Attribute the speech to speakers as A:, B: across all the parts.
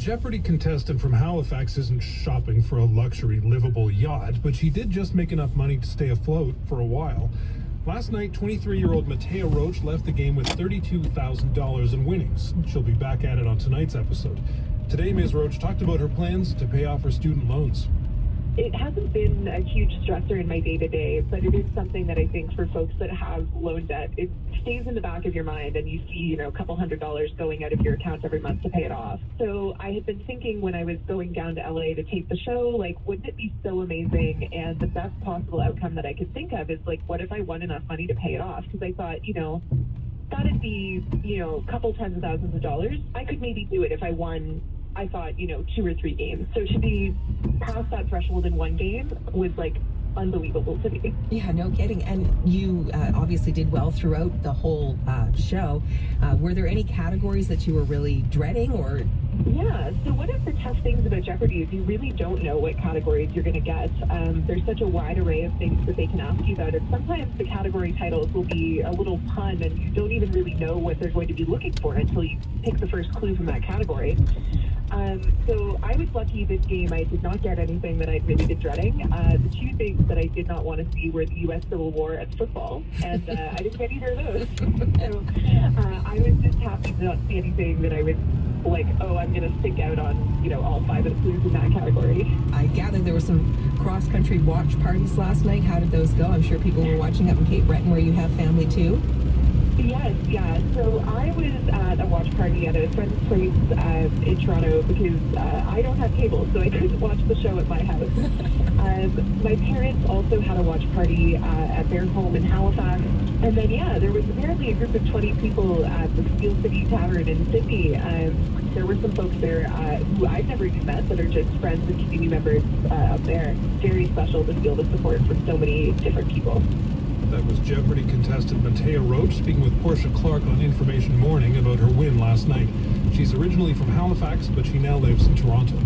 A: Jeopardy contestant from Halifax isn't shopping for a luxury, livable yacht, but she did just make enough money to stay afloat for a while. Last night, 23-year-old Matea Roach left the game with $32,000 in winnings. She'll be back at it on tonight's episode. Today, Ms. Roach talked about her plans to pay off her student loans.
B: It hasn't been a huge stressor in my day-to-day, but it is something that I think for folks that have loan debt, it stays in the back of your mind and you see, a couple $100s going out of your account every month to pay it off. So I had been thinking when I was going down to LA to tape the show, wouldn't it be so amazing? And the best possible outcome that I could think of is what if I won enough money to pay it off? Because I thought, that'd be, a couple tens of thousands of dollars. I could maybe do it if I won, I thought, 2 or 3 games. So to be past that threshold in one game was unbelievable to me.
C: Yeah, no kidding. And you obviously did well throughout the whole show. Were there any categories that you were really dreading or?
B: Yeah, so one of the tough things about Jeopardy is you really don't know what categories you're going to get. There's such a wide array of things that they can ask you about, and sometimes the category titles will be a little pun, and you don't even really know what they're going to be looking for until you pick the first clue from that category. So I was lucky this game. I did not get anything that I'd really been dreading. The 2 things that I did not want to see were the U.S. Civil War and football, and I didn't get either of those. So I was just happy to not see anything that I was I'm going to stick out on, all 5 of the clues in that category.
C: I gather there were some cross-country watch parties last night. How did those go? I'm sure people were watching up in Cape Breton where you have family too.
B: Yes, yeah. So I was at a watch party at a friend's place in Toronto because I don't have cable, so I couldn't watch the show at my house. My parents also had a watch party at their home in Halifax. And then, there was apparently a group of 20 people at the Steel City Tavern in Sydney. There were some folks there who I've never even met that are just friends and community members up there. Very special to feel the support from so many different people.
A: That was Jeopardy contestant Matea Roach speaking with Portia Clark on Information Morning about her win last night. She's originally from Halifax, but she now lives in Toronto.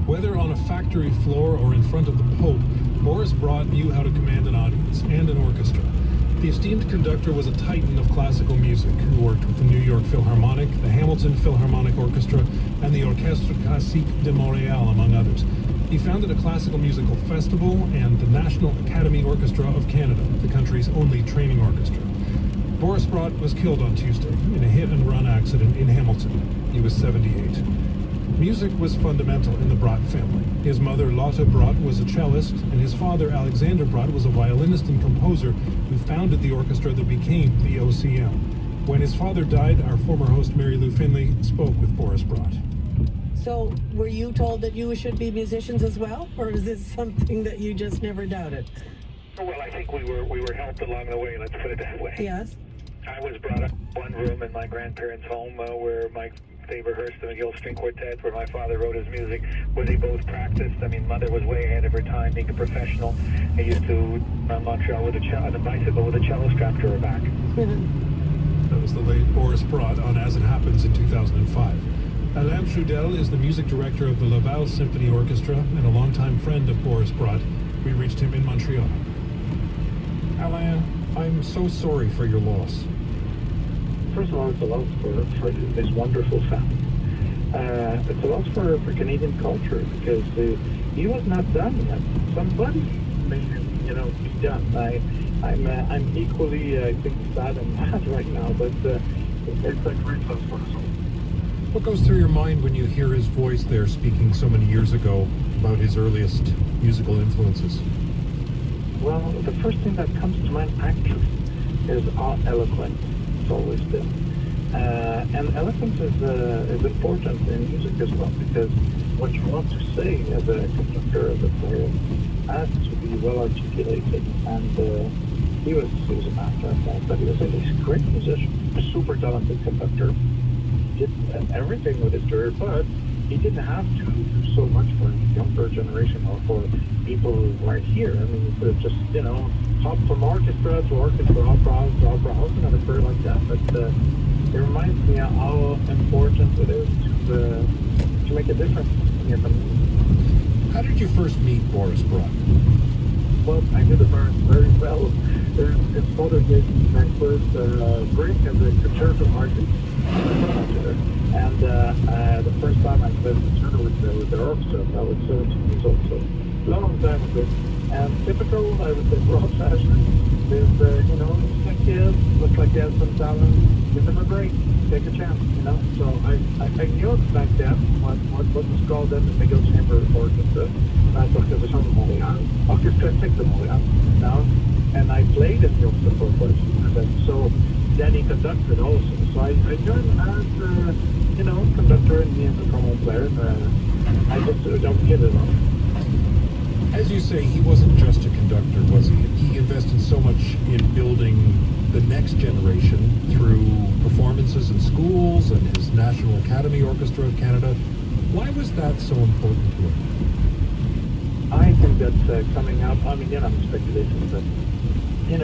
A: Whether on a factory floor or in front of the Pope, Boris Brott knew how to command an audience and an orchestra. The esteemed conductor was a titan of classical music who worked with the New York Philharmonic, the Hamilton Philharmonic Orchestra, and the Orchestre Classique de Montréal, among others. He founded a classical musical festival and the National Academy Orchestra of Canada, the country's only training orchestra. Boris Brott was killed on Tuesday in a hit-and-run accident in Hamilton. He was 78. Music was fundamental in the Brott family. His mother, Lotta Brott, was a cellist, and his father, Alexander Brott, was a violinist and composer who founded the orchestra that became the OCM. When his father died, our former host, Mary Lou Finley, spoke with Boris Brott.
D: So, were you told that you should be musicians as well, or is this something that you just never doubted?
E: Well, I think we were helped along the way, let's put it that way.
D: Yes.
E: I was brought up in one room in my grandparents' home where they rehearsed the McGill String Quartet, where my father wrote his music, where they both practiced. I mean, Mother was way ahead of her time, being a professional. I used to Montreal with on a bicycle with a cello strapped to her back.
A: That was the late Boris Brott on As It Happens in 2005. Alain Trudel is the music director of the Laval Symphony Orchestra and a longtime friend of Boris Brott. We reached him in Montreal. Alain, I'm so sorry for your loss.
F: First of all, it's a loss for this wonderful family. It's a loss for Canadian culture because he was not done yet. Somebody made him, be done. I'm equally, I think, sad and mad right now, but it's a great loss for us all.
A: What goes through your mind when you hear his voice there speaking so many years ago about his earliest musical influences?
F: Well, the first thing that comes to mind actually is how eloquent it's always been. And eloquence is important in music as well, because what you want to say as a conductor, as a player, has to be well articulated. And he was a master at that, but he was a great musician, a super talented conductor. He did everything with his career, but he didn't have to do so much for the younger generation or for people who weren't here. I mean, he could have just, hop from orchestra to orchestra, opera house to opera house, and have a career like that. But it reminds me how important it is to make make a difference in the
A: How did you first meet Boris Brott?
F: Well, I did it very well. His father gave me my first break as a concerto artist. And the first time I played concerto with the orchestra, I was 17 years old, so long time ago. And typical, I would say, Broad fashion is, he's a kid, looks like he has some talent, give him a break, take a chance, So I knew back then what was called then the Miguel Chamber Orchestra, l'Orchestre de Montréal, Orchestre de Montréal, and I played in the orchestra for quite a few years. And so then he conducted also. So I joined as, conductor and me as a trombone player. I just don't get it on.
A: As you say, he wasn't just a conductor, was he? He invested so much in building the next generation through performances in schools and his National Academy Orchestra of Canada. Why was that so important to him?
F: I think that's coming up. I mean, I'm speculating, but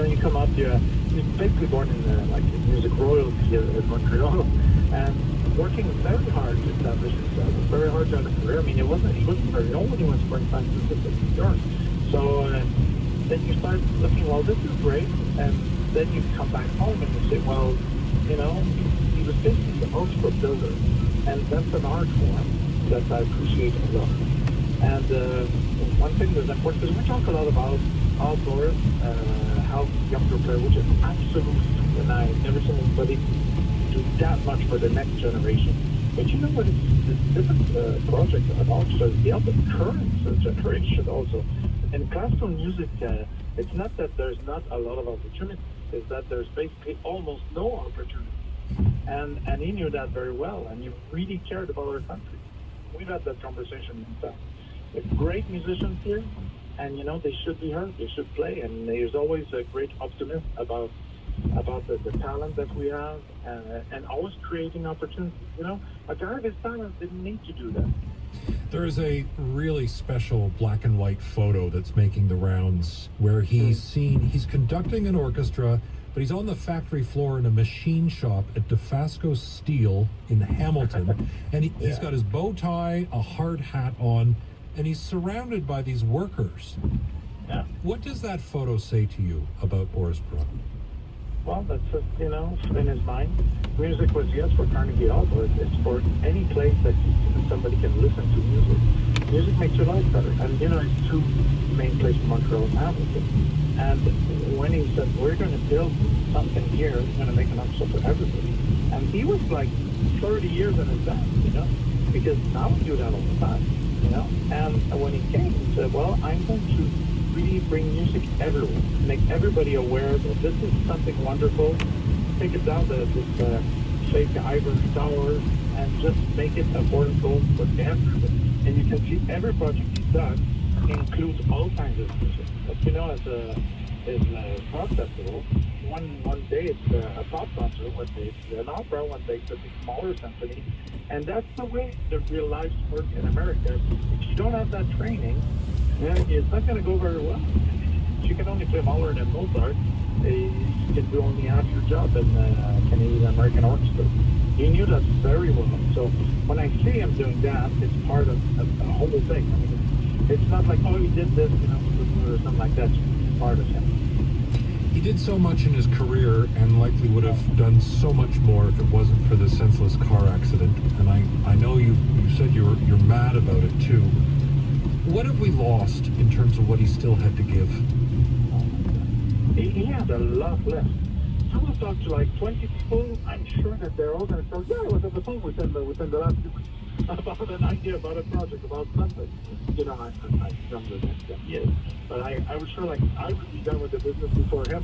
F: you come up, you're basically born in music royalty in Montreal, and working very hard to establish himself, very hard to have a career. I mean, he wasn't very old when he went spring time to New York. So then you start looking, well, this is great, and then you come back home and you say, well, he was basically the orchestra builder, and that's an art form that I appreciate a lot. And one thing that's important is we talk a lot about how Boris, how younger player, which is absolutely, and I never seen anybody do that much for the next generation. But you know what? It's a different project at orchestra. They help the current generation also. In classical music, it's not that there's not a lot of opportunity. It's that there's basically almost no opportunity. And he knew that very well, and he really cared about our country. We've had that conversation in time. With great musicians here, and they should be heard, they should play, and there's always a great optimism about the talent that we have, and always creating opportunities. A guy of his talent didn't need to do that.
A: There is a really special black and white photo that's making the rounds where he's conducting an orchestra, but he's on the factory floor in a machine shop at DeFasco Steel in Hamilton, and he's got his bow tie, a hard hat on, and he's surrounded by these workers.
F: Yeah.
A: What does that photo say to you about Boris Brott?
F: Well, that's just, in his mind. Music was, yes, for Carnegie Hall, but it's for any place that somebody can listen to music. Music makes your life better. And, it's two main places, Montreal and Hamilton. And when he said, we're going to build something here, we're going to make an option for everybody. And he was like 30 years in advance, because now we do that all the time, And when he came, he said, well, I'm going to really bring music everywhere, make everybody aware that this is something wonderful. Take it down to this fake ivory tower and just make it affordable for everybody. And you can see every project he's done includes all kinds of music. But as a pop festival, one day it's a pop concert, one day it's an opera, one day it's a smaller symphony. And that's the way the real lives work in America. If you don't have that training, it's not going to go very well. If you can only play Mahler and Mozart, you can do only half your job in Canadian American Orchestra. He knew that very well. So when I see him doing that, it's part of a whole thing. I mean, it's not like, oh, he did this, or something like that. It's part of him.
A: He did so much in his career and likely would have done so much more if it wasn't for the senseless car accident. And I know you said you're mad about it too. What have we lost in terms of what he still had to give?
F: He had a lot left. Someone talked to like 20 people. I'm sure that they're all going to talk, I was on the phone within the last few weeks about an idea, about a project, about something. I've done the next 10 years. But I was sure like I would be done with the business before him.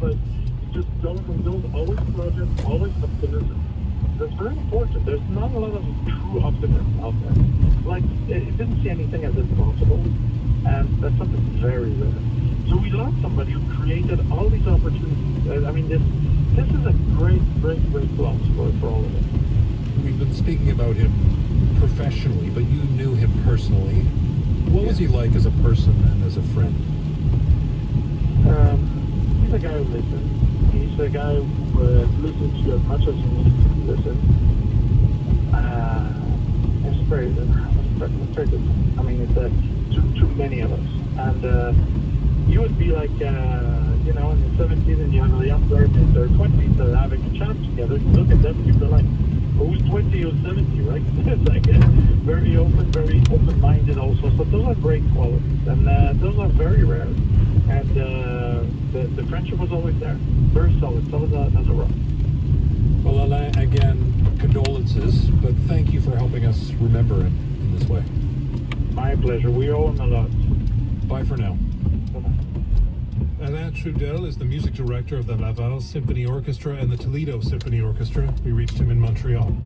F: But just don't always project, always optimism. That's very important. There's not a lot of true optimism out there. Like, it didn't see anything as impossible, and that's something very rare. So we lost somebody who created all these opportunities. I mean, this is a great loss for all of us.
A: We've been speaking about him professionally, but you knew him personally. What was he like as a person and as a friend?
F: He's a guy who listens. He's a guy who listens to you as much as you need to listen. His very good. I mean, it's too many of us, and you would be like, you know, in the 70s, and you have a young girl in their 20s that are having a chat together. You look at them, and you're like, who's 20, who's 70, right? It's like very open-minded also. So those are great qualities, and those are very rare. And the friendship was always there, very solid as a rock.
A: Well, Alain, again, condolences, but thank you for helping us remember it in this way.
F: My pleasure. We owe him a lot.
A: Bye for now.
F: Bye-bye.
A: Alain Trudel is the music director of the Laval Symphony Orchestra and the Toledo Symphony Orchestra. We reached him in Montreal.